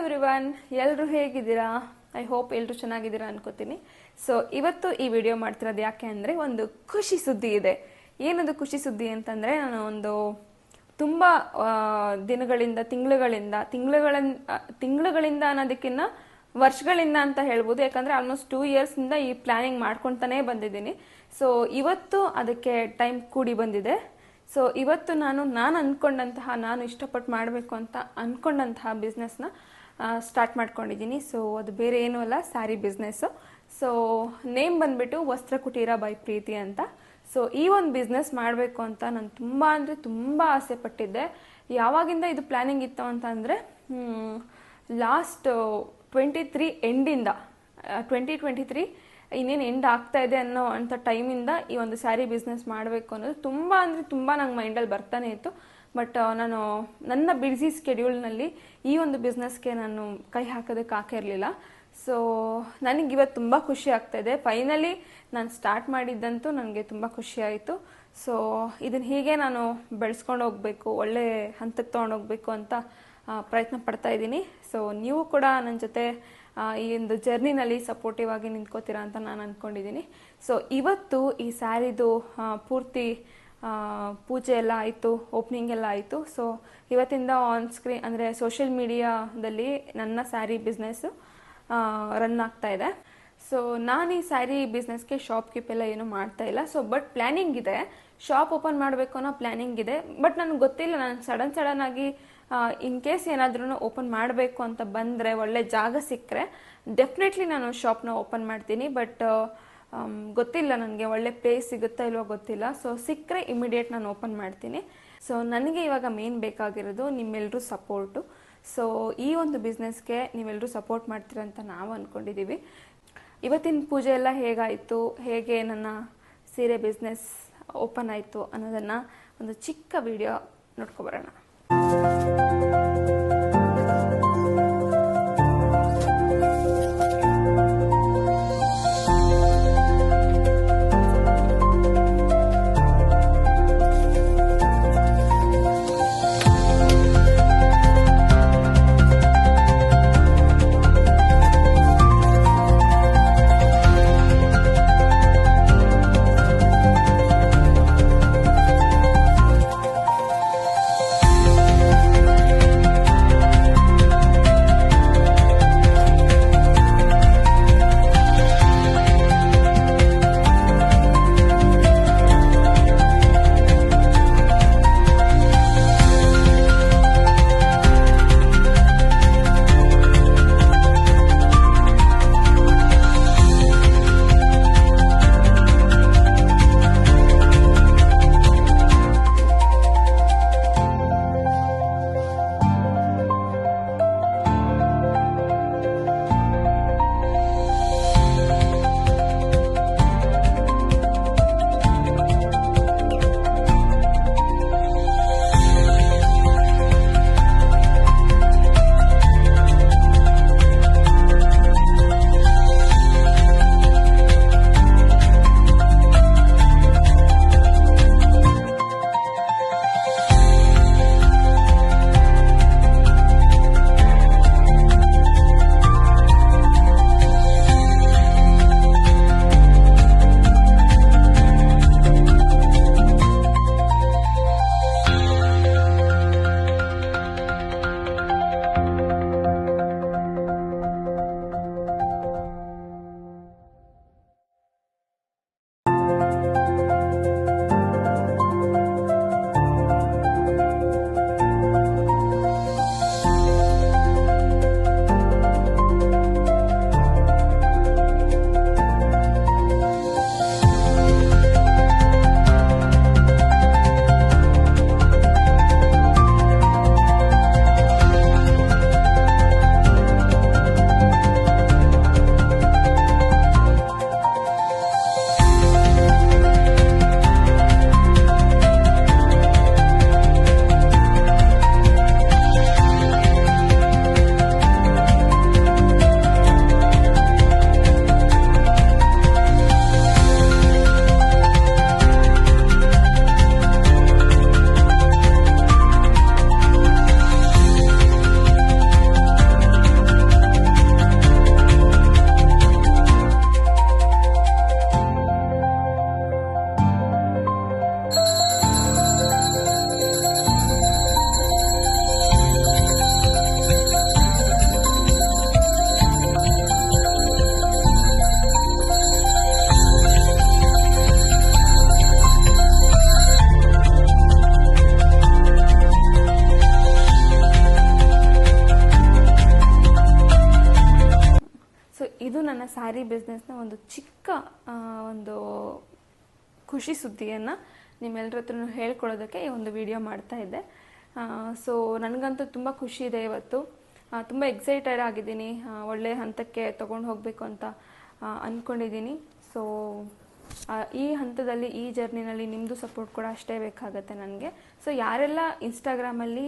Everyone, ಎಲ್ಲರೂ ಹೇಗಿದ್ದೀರಾ? I hope ಎಲ್ಲರೂ ಚೆನ್ನಾಗಿದ್ದೀರಾ ಅನ್ಕೋತೀನಿ. ಸೊ ಇವತ್ತು ಈ ವಿಡಿಯೋ ಮಾಡ್ತಿರೋದು ಯಾಕೆ ಅಂದರೆ ಒಂದು ಖುಷಿ ಸುದ್ದಿ ಇದೆ. ಏನದು ಖುಷಿ ಸುದ್ದಿ ಅಂತಂದರೆ, ನಾನು ಒಂದು ತುಂಬ ದಿನಗಳಿಂದ ತಿಂಗಳುಗಳಿಂದ ಅನ್ನೋದಕ್ಕಿಂತ ವರ್ಷಗಳಿಂದ ಅಂತ ಹೇಳ್ಬೋದು. ಯಾಕಂದರೆ ಆಲ್ಮೋಸ್ಟ್ 2 ಇಯರ್ಸಿಂದ ಈ ಪ್ಲಾನಿಂಗ್ ಮಾಡ್ಕೊತಾನೇ ಬಂದಿದ್ದೀನಿ. ಸೊ ಇವತ್ತು ಅದಕ್ಕೆ ಟೈಮ್ ಕೂಡಿ ಬಂದಿದೆ. ಸೊ ಇವತ್ತು ನಾನು ನಾನು ಇಷ್ಟಪಟ್ಟು ಮಾಡಬೇಕು ಅಂತ ಅಂದ್ಕೊಂಡಂತಹ ಬಿಸ್ನೆಸ್ನ ಸ್ಟಾರ್ಟ್ ಮಾಡ್ಕೊಂಡಿದ್ದೀನಿ. ಸೊ ಅದು ಬೇರೆ ಏನೂ ಅಲ್ಲ, ಸ್ಯಾರಿ ಬಿಸ್ನೆಸ್ಸು. ಸೊ ನೇಮ್ ಬಂದ್ಬಿಟ್ಟು ವಸ್ತ್ರ ಕುಟೀರ ಬೈ ಪ್ರೀತಿ ಅಂತ. ಸೊ ಈ ಒಂದು ಬಿಸ್ನೆಸ್ ಮಾಡಬೇಕು ಅಂತ ನಾನು ತುಂಬ ಆಸೆ ಪಟ್ಟಿದ್ದೆ. ಯಾವಾಗಿಂದ ಇದು ಪ್ಲ್ಯಾನಿಂಗ್ ಇತ್ತು ಅಂತ ಅಂದರೆ, ಲಾಸ್ಟ್ 23 ಎಂಡಿಂದ 2023 ಇನ್ನೇನು ಎಂಡ್ ಆಗ್ತಾ ಇದೆ ಅಂಥ ಟೈಮಿಂದ ಈ ಒಂದು ಸ್ಯಾರಿ ಬಿಸ್ನೆಸ್ ಮಾಡಬೇಕು ಅನ್ನೋದು ತುಂಬ ನಂಗೆ ಮೈಂಡಲ್ಲಿ ಬರ್ತಾನೆ ಇತ್ತು. ಬಟ್ ನಾನು ನನ್ನ ಬ್ಯುಸಿ ಸ್ಕೆಡ್ಯೂಲ್ನಲ್ಲಿ ಈ ಒಂದು ಬಿಸ್ನೆಸ್ಗೆ ನಾನು ಕೈ ಹಾಕೋದಕ್ಕೆ ಆಗಿರಲಿಲ್ಲ. ಸೊ ನನಗಿವತ್ತು ತುಂಬ ಖುಷಿ ಆಗ್ತಾಯಿದೆ. ಫೈನಲಿ ನಾನು ಸ್ಟಾರ್ಟ್ ಮಾಡಿದ್ದಂತೂ ನನಗೆ ತುಂಬ ಖುಷಿ ಆಯಿತು. ಸೊ ಇದನ್ನು ಹೀಗೆ ನಾನು ಬೆಳೆಸ್ಕೊಂಡು ಹೋಗಬೇಕು, ಒಳ್ಳೆ ಹಂತಕ್ಕೆ ತೊಗೊಂಡೋಗ್ಬೇಕು ಅಂತ ಪ್ರಯತ್ನ ಪಡ್ತಾ ಇದ್ದೀನಿ. ಸೊ ನೀವು ಕೂಡ ನನ್ನ ಜೊತೆ ಈ ಒಂದು ಜರ್ನಿನಲ್ಲಿ ಸಪೋರ್ಟಿವ್ ಆಗಿ ನಿಂತ್ಕೋತೀರಾ ಅಂತ ನಾನು ಅಂದ್ಕೊಂಡಿದ್ದೀನಿ. ಸೊ ಇವತ್ತು ಈ ಸ್ಯಾರಿದು ಪೂರ್ತಿ ಪೂಜೆ ಎಲ್ಲ ಆಯಿತು, ಓಪನಿಂಗ್ ಎಲ್ಲ ಆಯಿತು. ಸೊ ಇವತ್ತಿಂದ ಆನ್ ಸ್ಕ್ರೀನ್ ಅಂದರೆ ಸೋಷಿಯಲ್ ಮೀಡಿಯಾದಲ್ಲಿ ನನ್ನ ಸ್ಯಾರಿ ಬಿಸ್ನೆಸ್ಸು ರನ್ ಆಗ್ತಾ ಇದೆ. ಸೊ ನಾನು ಈ ಸ್ಯಾರಿ ಬಿಸ್ನೆಸ್ಗೆ ಶಾಪ್ ಕೀಪ್ ಎಲ್ಲ ಏನೂ ಮಾಡ್ತಾ ಇಲ್ಲ. ಸೊ ಬಟ್ ಪ್ಲ್ಯಾನಿಂಗ್ ಇದೆ, ಶಾಪ್ ಓಪನ್ ಮಾಡಬೇಕು ಅನ್ನೋ ಪ್ಲ್ಯಾನಿಂಗ್ ಇದೆ. ಬಟ್ ನನಗೆ ಗೊತ್ತಿಲ್ಲ, ನಾನು ಸಡನ್ ಆಗಿ ಇನ್ ಕೇಸ್ ಏನಾದ್ರೂ ಓಪನ್ ಮಾಡಬೇಕು ಅಂತ ಬಂದರೆ, ಒಳ್ಳೆ ಜಾಗ ಸಿಕ್ಕರೆ ಡೆಫಿನೆಟ್ಲಿ ನಾನು ಶಾಪ್ನ ಓಪನ್ ಮಾಡ್ತೀನಿ. ಬಟ್ ಗೊತ್ತಿಲ್ಲ, ನನಗೆ ಒಳ್ಳೆ ಪ್ಲೇಸ್ ಸಿಗುತ್ತಾ ಇಲ್ವೋ ಗೊತ್ತಿಲ್ಲ. ಸೊ ಸಿಕ್ಕರೆ ಇಮಿಡಿಯೇಟ್ ನಾನು ಓಪನ್ ಮಾಡ್ತೀನಿ. ಸೊ ನನಗೆ ಇವಾಗ ಮೇನ್ ಬೇಕಾಗಿರೋದು ನಿಮ್ಮೆಲ್ಲರೂ ಸಪೋರ್ಟು. ಸೊ ಈ ಒಂದು ಬಿಸ್ನೆಸ್ಗೆ ನೀವೆಲ್ಲರೂ ಸಪೋರ್ಟ್ ಮಾಡ್ತೀರಂತ ನಾವು ಅಂದ್ಕೊಂಡಿದ್ದೀವಿ. ಇವತ್ತಿನ ಪೂಜೆ ಎಲ್ಲ ಹೇಗಾಯಿತು, ಹೇಗೆ ನನ್ನ ಸೀರೆ ಬಿಸ್ನೆಸ್ ಓಪನ್ ಆಯಿತು ಅನ್ನೋದನ್ನು ಒಂದು ಚಿಕ್ಕ ವಿಡಿಯೋ ನೋಡ್ಕೊಬರೋಣ. ನನ್ನ ಸ್ಯಾರಿ ಬಿಸ್ನೆಸ್ನ ಒಂದು ಚಿಕ್ಕ ಒಂದು ಖುಷಿ ಸುದ್ದಿಯನ್ನು ನಿಮ್ಮೆಲ್ಲರ ಹತ್ರ ಹೇಳ್ಕೊಳ್ಳೋದಕ್ಕೆ ಈ ಒಂದು ವಿಡಿಯೋ ಮಾಡ್ತಾ ಇದ್ದೆ. ಸೊ ನನಗಂತೂ ತುಂಬ ಖುಷಿ ಇದೆ ಇವತ್ತು. ತುಂಬ ಎಕ್ಸೈಟೆಡ್ ಆಗಿದ್ದೀನಿ. ಒಳ್ಳೆ ಹಂತಕ್ಕೆ ತೊಗೊಂಡು ಹೋಗಬೇಕು ಅಂತ ಅಂದ್ಕೊಂಡಿದ್ದೀನಿ. ಸೊ ಈ ಹಂತದಲ್ಲಿ, ಈ ಜರ್ನಿನಲ್ಲಿ ನಿಮ್ಮದು ಸಪೋರ್ಟ್ ಕೂಡ ಅಷ್ಟೇ ಬೇಕಾಗುತ್ತೆ ನನಗೆ. ಸೊ ಯಾರೆಲ್ಲ ಇನ್ಸ್ಟಾಗ್ರಾಮಲ್ಲಿ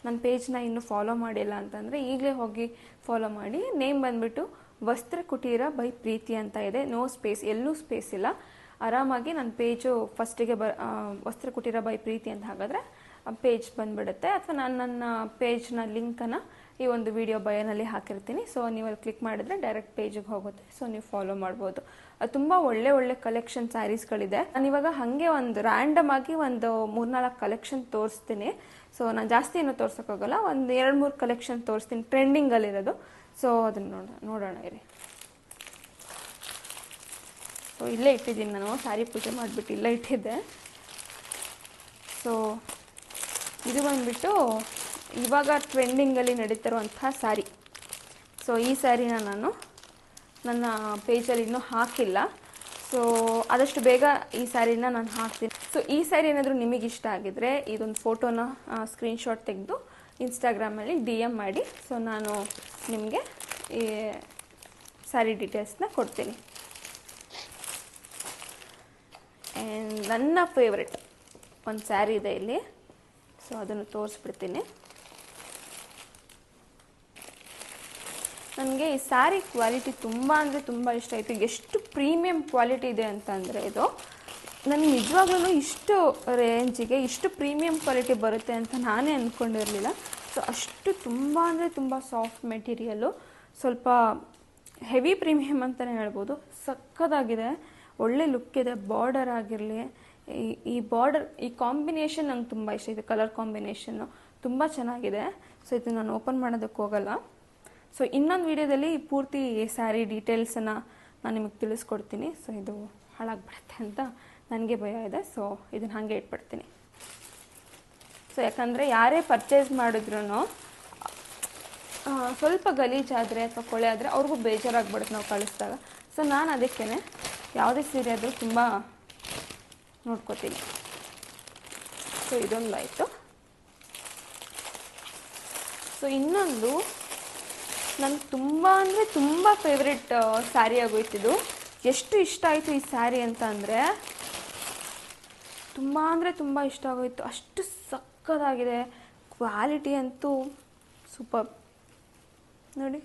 ನನ್ನ ಪೇಜ್ನ ಇನ್ನೂ ಫಾಲೋ ಮಾಡಿಲ್ಲ ಅಂತಂದರೆ ಈಗಲೇ ಹೋಗಿ ಫಾಲೋ ಮಾಡಿ. ನೇಮ್ ಬಂದುಬಿಟ್ಟು ವಸ್ತ್ರ ಕುಟೀರ ಬೈ ಪ್ರೀತಿ ಅಂತ ಇದೆ. ನೋ ಸ್ಪೇಸ್, ಎಲ್ಲೂ ಸ್ಪೇಸ್ ಇಲ್ಲ. ಆರಾಮಾಗಿ ನನ್ನ ಪೇಜು ಫಸ್ಟಿಗೆ ವಸ್ತ್ರ ಕುಟೀರ ಬೈ ಪ್ರೀತಿ ಅಂತ ಹಾಗಾದರೆ ಪೇಜ್ ಬಂದುಬಿಡುತ್ತೆ. ಅಥವಾ ನಾನು ನನ್ನ ಪೇಜ್ನ ಲಿಂಕನ್ನು ಈ ಒಂದು ವಿಡಿಯೋ ಬಯೋನಲ್ಲಿ ಹಾಕಿರ್ತೀನಿ. ಸೊ ನೀವು ಅಲ್ಲಿ ಕ್ಲಿಕ್ ಮಾಡಿದ್ರೆ ಡೈರೆಕ್ಟ್ ಪೇಜಿಗೆ ಹೋಗುತ್ತೆ. ಸೊ ನೀವು ಫಾಲೋ ಮಾಡ್ಬೋದು. ತುಂಬ ಒಳ್ಳೆ ಕಲೆಕ್ಷನ್ ಸ್ಯಾರೀಸ್ಗಳಿದೆ. ನಾನು ಇವಾಗ ಹಾಗೆ ಒಂದು ರ್ಯಾಂಡಮ್ ಆಗಿ ಒಂದು 3-4 ಕಲೆಕ್ಷನ್ ತೋರಿಸ್ತೀನಿ. ಸೊ ನಾನು ಜಾಸ್ತಿ ಏನೂ ತೋರ್ಸೋಕ್ಕಾಗಲ್ಲ, ಒಂದು 2-3 ಕಲೆಕ್ಷನ್ ತೋರಿಸ್ತೀನಿ ಟ್ರೆಂಡಿಂಗಲ್ಲಿರೋದು. ಸೊ ಅದನ್ನು ನೋಡೋಣ ಇರಿ. ಸೊ ಇಲ್ಲೇ ಇಟ್ಟಿದ್ದೀನಿ, ನಾನು ಸ್ಯಾರಿ ಪೂಜೆ ಮಾಡಿಬಿಟ್ಟು ಇಲ್ಲೇ ಇಟ್ಟಿದ್ದೆ. ಸೊ ಇದು ಬಂದುಬಿಟ್ಟು ಇವಾಗ ಟ್ರೆಂಡಿಂಗಲ್ಲಿ ನಡೀತಿರುವಂಥ ಸ್ಯಾರಿ. ಸೊ ಈ ಸ್ಯಾರಿನ ನಾನು ನನ್ನ ಪೇಜಲ್ಲಿ ಇನ್ನೂ ಹಾಕಿಲ್ಲ. ಸೊ ಆದಷ್ಟು ಬೇಗ ಈ ಸ್ಯಾರಿನ ನಾನು ಹಾಕ್ತೀನಿ. ಸೊ ಈ ಸ್ಯಾರಿ ಏನಾದರೂ ನಿಮಗೆ ಇಷ್ಟ ಆಗಿದ್ರೆ ಇದೊಂದು ಫೋಟೋನ ಸ್ಕ್ರೀನ್ಶಾಟ್ ತೆಗೆದು ಇನ್ಸ್ಟಾಗ್ರಾಮಲ್ಲಿ DM ಮಾಡಿ. ಸೊ ನಾನು ನಿಮಗೆ ಈ ಸ್ಯಾರಿ ಡೀಟೇಲ್ಸ್ನ ಕೊಡ್ತೀನಿ. ಆ್ಯಂಡ್ ನನ್ನ ಫೇವ್ರೆಟ್ ಒಂದು ಸ್ಯಾರಿ ಇದೆ ಇಲ್ಲಿ. ಸೊ ಅದನ್ನು ತೋರಿಸ್ಬಿಡ್ತೀನಿ. ನನಗೆ ಈ ಸ್ಯಾರಿ ಕ್ವಾಲಿಟಿ ತುಂಬ ಅಂದರೆ ತುಂಬ ಇಷ್ಟ ಆಯಿತು. ಎಷ್ಟು ಪ್ರೀಮಿಯಂ ಕ್ವಾಲಿಟಿ ಇದೆ ಅಂತಂದರೆ ಇದು ನನಗೆ ನಿಜವಾಗ್ಲೂ ಇಷ್ಟು ರೇಂಜಿಗೆ ಇಷ್ಟು ಪ್ರೀಮಿಯಂ ಕ್ವಾಲಿಟಿ ಬರುತ್ತೆ ಅಂತ ನಾನೇ ಅಂದ್ಕೊಂಡಿರಲಿಲ್ಲ. ಸೊ ಅಷ್ಟು ತುಂಬ ಅಂದರೆ ತುಂಬ ಸಾಫ್ಟ್ ಮೆಟೀರಿಯಲ್ಲು, ಸ್ವಲ್ಪ ಹೆವಿ ಪ್ರೀಮಿಯಂ ಅಂತಲೇ ಹೇಳ್ಬೋದು. ಸಕ್ಕತ್ತಾಗಿದೆ, ಒಳ್ಳೆ ಲುಕ್ ಇದೆ. ಬಾರ್ಡರ್ ಆಗಿರಲಿ, ಈ ಬಾರ್ಡರ್, ಈ ಕಾಂಬಿನೇಷನ್ ನಂಗೆ ತುಂಬ ಇಷ್ಟ ಇದೆ. ಕಲರ್ ಕಾಂಬಿನೇಷನ್ನು ತುಂಬ ಚೆನ್ನಾಗಿದೆ. ಸೊ ಇದು ನಾನು ಓಪನ್ ಮಾಡೋದಕ್ಕೆ ಹೋಗಲ್ಲ. ಸೊ ಇನ್ನೊಂದು ವಿಡಿಯೋದಲ್ಲಿ ಪೂರ್ತಿ ಸ್ಯಾರಿ ಡೀಟೇಲ್ಸನ್ನು ನಾನು ನಿಮಗೆ ತಿಳಿಸ್ಕೊಡ್ತೀನಿ. ಸೊ ಇದು ಹಾಳಾಗ್ಬಿಡುತ್ತೆ ಅಂತ ನನಗೆ ಭಯ ಇದೆ. ಸೊ ಇದನ್ನು ಹಾಗೆ ಇಟ್ಬಿಡ್ತೀನಿ. ಸೊ ಯಾಕಂದರೆ ಯಾರೇ ಪರ್ಚೇಸ್ ಮಾಡಿದ್ರೂ ಸ್ವಲ್ಪ ಗಲೀಜಾದರೆ ಅಥವಾ ಕೊಳೆ ಆದರೆ ಅವ್ರಿಗೂ ಬೇಜಾರಾಗ್ಬಿಡುತ್ತೆ ನಾವು ಕಳಿಸಿದಾಗ. ಸೊ ನಾನು ಅದಕ್ಕೇ ಯಾವುದೇ ಸೀರೆ ಆದರೂ ತುಂಬ ನೋಡ್ಕೋತೀನಿ. ಸೊ ಇದೊಂದು ಆಯಿತು. ಸೊ ಇನ್ನೊಂದು ನನಗೆ ತುಂಬ ಅಂದರೆ ತುಂಬ ಫೇವ್ರೆಟ್ ಸ್ಯಾರಿ ಆಗೋಯ್ತಿದ್ದು. ಎಷ್ಟು ಇಷ್ಟ ಆಯಿತು ಈ ಸ್ಯಾರಿ ಅಂತ ಅಂದರೆ ತುಂಬ ಇಷ್ಟ ಆಗೋಯ್ತು. ಅಷ್ಟು ಸಕ್ಕತ್ತಾಗಿದೆ. ಕ್ವಾಲಿಟಿ ಅಂತೂ ಸೂಪರ್. ನೋಡಿ,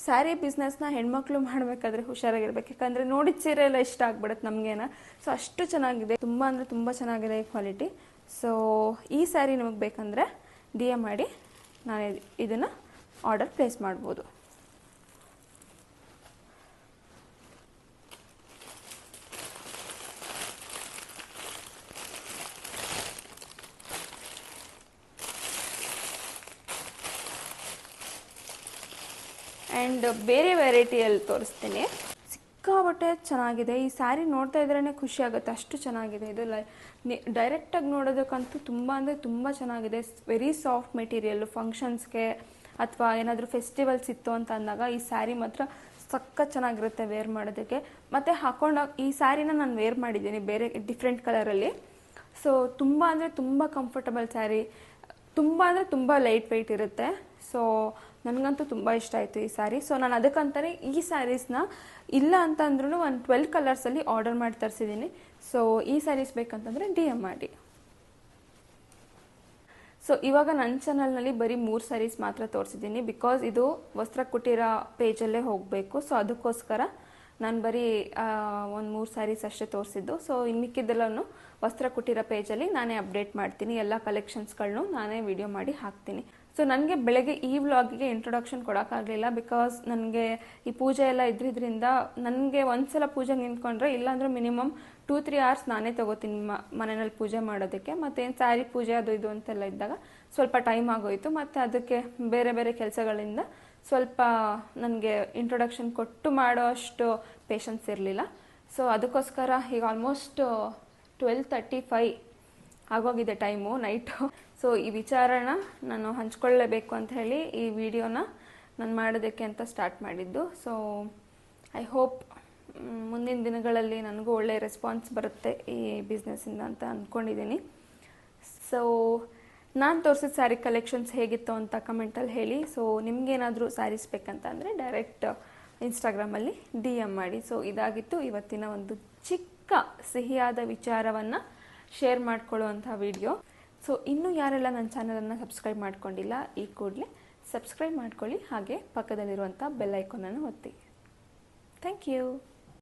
ಸ್ಯಾರಿ ಬಿಸ್ನೆಸ್ನ ಹೆಣ್ಮಕ್ಳು ಮಾಡಬೇಕಾದ್ರೆ ಹುಷಾರಾಗಿರ್ಬೇಕು. ಯಾಕಂದರೆ ನೋಡಿದ ಸೀರೆ ಎಲ್ಲ ಇಷ್ಟ ಆಗ್ಬಿಡುತ್ತೆ ನಮಗೇನ. ಸೊ ಅಷ್ಟು ಚೆನ್ನಾಗಿದೆ, ತುಂಬ ಅಂದರೆ ತುಂಬ ಚೆನ್ನಾಗಿದೆ ಈ ಕ್ವಾಲಿಟಿ. ಸೊ ಈ ಸ್ಯಾರಿ ನಿಮಗೆ ಬೇಕಂದರೆ DM ಮಾಡಿ, ನಾನು ಇದನ್ನು ಆರ್ಡರ್ ಪ್ಲೇಸ್ ಮಾಡ್ಬೋದು. ಆ್ಯಂಡ್ ಬೇರೆ ವೆರೈಟಿಯಲ್ಲಿ ತೋರಿಸ್ತೀನಿ. ಸಿಕ್ಕಾಪಟ್ಟೆ ಚೆನ್ನಾಗಿದೆ ಈ ಸ್ಯಾರಿ. ನೋಡ್ತಾ ಇದ್ರೇ ಖುಷಿ ಆಗುತ್ತೆ, ಅಷ್ಟು ಚೆನ್ನಾಗಿದೆ ಇದು. ಡೈರೆಕ್ಟಾಗಿ ನೋಡೋದಕ್ಕಂತೂ ತುಂಬ ಅಂದರೆ ತುಂಬ ಚೆನ್ನಾಗಿದೆ. Very soft material. ಫಂಕ್ಷನ್ಸ್ಗೆ ಅಥವಾ ಏನಾದರೂ ಫೆಸ್ಟಿವಲ್ಸ್ ಇತ್ತು ಅಂತ ಅಂದಾಗ ಈ ಸ್ಯಾರಿ ಮಾತ್ರ ಸಖತ್ ಚೆನ್ನಾಗಿರುತ್ತೆ ವೇರ್ ಮಾಡೋದಕ್ಕೆ. ಮತ್ತು ಹಾಕೊಂಡಾಗ ಈ ಸ್ಯಾರಿನ ನಾನು ವೇರ್ ಮಾಡಿದ್ದೀನಿ ಬೇರೆ ಡಿಫ್ರೆಂಟ್ ಕಲರಲ್ಲಿ. ಸೊ ತುಂಬ ಅಂದರೆ ತುಂಬ ಕಂಫರ್ಟಬಲ್ ಸ್ಯಾರಿ, ತುಂಬ ಅಂದರೆ ತುಂಬ ಲೈಟ್ ವೆಯ್ಟ್ ಇರುತ್ತೆ. ಸೊ ನನಗಂತೂ ತುಂಬ ಇಷ್ಟ ಆಯಿತು ಈ ಸ್ಯಾರಿ. ಸೊ ನಾನು ಅದಕ್ಕಂತಲೇ ಈ ಸ್ಯಾರೀಸ್ನ ಇಲ್ಲ ಅಂತ ಅಂದ್ರೂ ಒಂದು 12 ಕಲರ್ಸಲ್ಲಿ ಆರ್ಡರ್ ಮಾಡಿ ತರಿಸಿದ್ದೀನಿ. ಸೊ ಈ ಸ್ಯಾರೀಸ್ ಬೇಕಂತಂದರೆ DM ಮಾಡಿ. ಸೊ ಇವಾಗ ನನ್ನ ಚಾನಲ್ನಲ್ಲಿ ಬರೀ 3 ಸ್ಯಾರೀಸ್ ಮಾತ್ರ ತೋರಿಸಿದ್ದೀನಿ. ಬಿಕಾಸ್ ಇದು ವಸ್ತ್ರ ಕುಟೀರ ಪೇಜಲ್ಲೇ ಹೋಗಬೇಕು. ಸೊ ಅದಕ್ಕೋಸ್ಕರ ನಾನು ಬರೀ ಒಂದು 3 ಸ್ಯಾರೀಸ್ ಅಷ್ಟೇ ತೋರಿಸಿದ್ದು. ಸೊ ಇನ್ನು ಮಿಕ್ಕಿದ್ದೆಲ್ಲನೂ ವಸ್ತ್ರ ಕುಟೀರ ಪೇಜಲ್ಲಿ ನಾನೇ ಅಪ್ಡೇಟ್ ಮಾಡ್ತೀನಿ. ಎಲ್ಲ ಕಲೆಕ್ಷನ್ಸ್ಗಳನ್ನೂ ನಾನೇ ವಿಡಿಯೋ ಮಾಡಿ ಹಾಕ್ತೀನಿ. ಸೊ ನನಗೆ ಬೆಳಗ್ಗೆ ಈ ವ್ಲಾಗಿಗೆ ಇಂಟ್ರೊಡಕ್ಷನ್ ಕೊಡೋಕ್ಕಾಗಲಿಲ್ಲ. ಬಿಕಾಸ್ ನನಗೆ ಈ ಪೂಜೆ ಎಲ್ಲ ಇದ್ರಿಂದ ನನಗೆ ಒಂದ್ಸಲ ಪೂಜೆಗೆ ನಿಂತ್ಕೊಂಡ್ರೆ ಇಲ್ಲಾಂದ್ರೆ ಮಿನಿಮಮ್ 2-3 ಅವರ್ಸ್ ನಾನೇ ತೊಗೋತೀನಿ ಮನೆಯಲ್ಲಿ ಪೂಜೆ ಮಾಡೋದಕ್ಕೆ. ಮತ್ತೇನು ಸ್ಯಾರಿ ಪೂಜೆ ಅದು ಇದು ಅಂತೆಲ್ಲ ಇದ್ದಾಗ ಸ್ವಲ್ಪ ಟೈಮ್ ಆಗೋಯಿತು. ಮತ್ತು ಅದಕ್ಕೆ ಬೇರೆ ಬೇರೆ ಕೆಲಸಗಳಿಂದ ಸ್ವಲ್ಪ ನನಗೆ ಇಂಟ್ರೊಡಕ್ಷನ್ ಕೊಟ್ಟು ಮಾಡೋ ಅಷ್ಟು ಪೇಷನ್ಸ್ ಇರಲಿಲ್ಲ. ಸೊ ಅದಕ್ಕೋಸ್ಕರ ಈಗ ಆಲ್ಮೋಸ್ಟ್ 12:35 ಆಗೋಗಿದೆ ಟೈಮು, ನೈಟು. ಸೊ ಈ ವಿಚಾರನ ನಾನು ಹಂಚ್ಕೊಳ್ಳೇಬೇಕು ಅಂತ ಹೇಳಿ ಈ ವಿಡಿಯೋನ ನಾನು ಮಾಡೋದಕ್ಕೆ ಅಂತ ಸ್ಟಾರ್ಟ್ ಮಾಡಿದ್ದು. ಸೊ ಐ ಹೋಪ್ ಮುಂದಿನ ದಿನಗಳಲ್ಲಿ ನನಗೂ ಒಳ್ಳೆಯ ರೆಸ್ಪಾನ್ಸ್ ಬರುತ್ತೆ ಈ ಬಿಸ್ನೆಸ್ಸಿಂದ ಅಂತ ಅಂದ್ಕೊಂಡಿದ್ದೀನಿ. ಸೊ ನಾನು ತೋರಿಸಿದ ಸ್ಯಾರಿ ಕಲೆಕ್ಷನ್ಸ್ ಹೇಗಿತ್ತು ಅಂತ ಕಮೆಂಟಲ್ಲಿ ಹೇಳಿ. ಸೊ ನಿಮಗೇನಾದರೂ ಸ್ಯಾರೀಸ್ ಬೇಕಂತ ಅಂದರೆ ಡೈರೆಕ್ಟ್ ಇನ್ಸ್ಟಾಗ್ರಾಮಲ್ಲಿ DM ಮಾಡಿ. ಸೊ ಇದಾಗಿತ್ತು ಇವತ್ತಿನ ಒಂದು ಚಿಕ್ಕ ಸಿಹಿಯಾದ ವಿಚಾರವನ್ನು ಶೇರ್ ಮಾಡ್ಕೊಳ್ಳುವಂಥ ವಿಡಿಯೋ. ಸೊ ಇನ್ನೂ ಯಾರೆಲ್ಲ ನನ್ನ ಚಾನಲನ್ನು ಸಬ್ಸ್ಕ್ರೈಬ್ ಮಾಡ್ಕೊಂಡಿಲ್ಲ, ಈ ಕೂಡಲೇ ಸಬ್ಸ್ಕ್ರೈಬ್ ಮಾಡ್ಕೊಳ್ಳಿ, ಹಾಗೆ ಪಕ್ಕದಲ್ಲಿರುವಂಥ ಬೆಲ್ ಐಕಾನನ್ನು ಒತ್ತಿ. Thank you.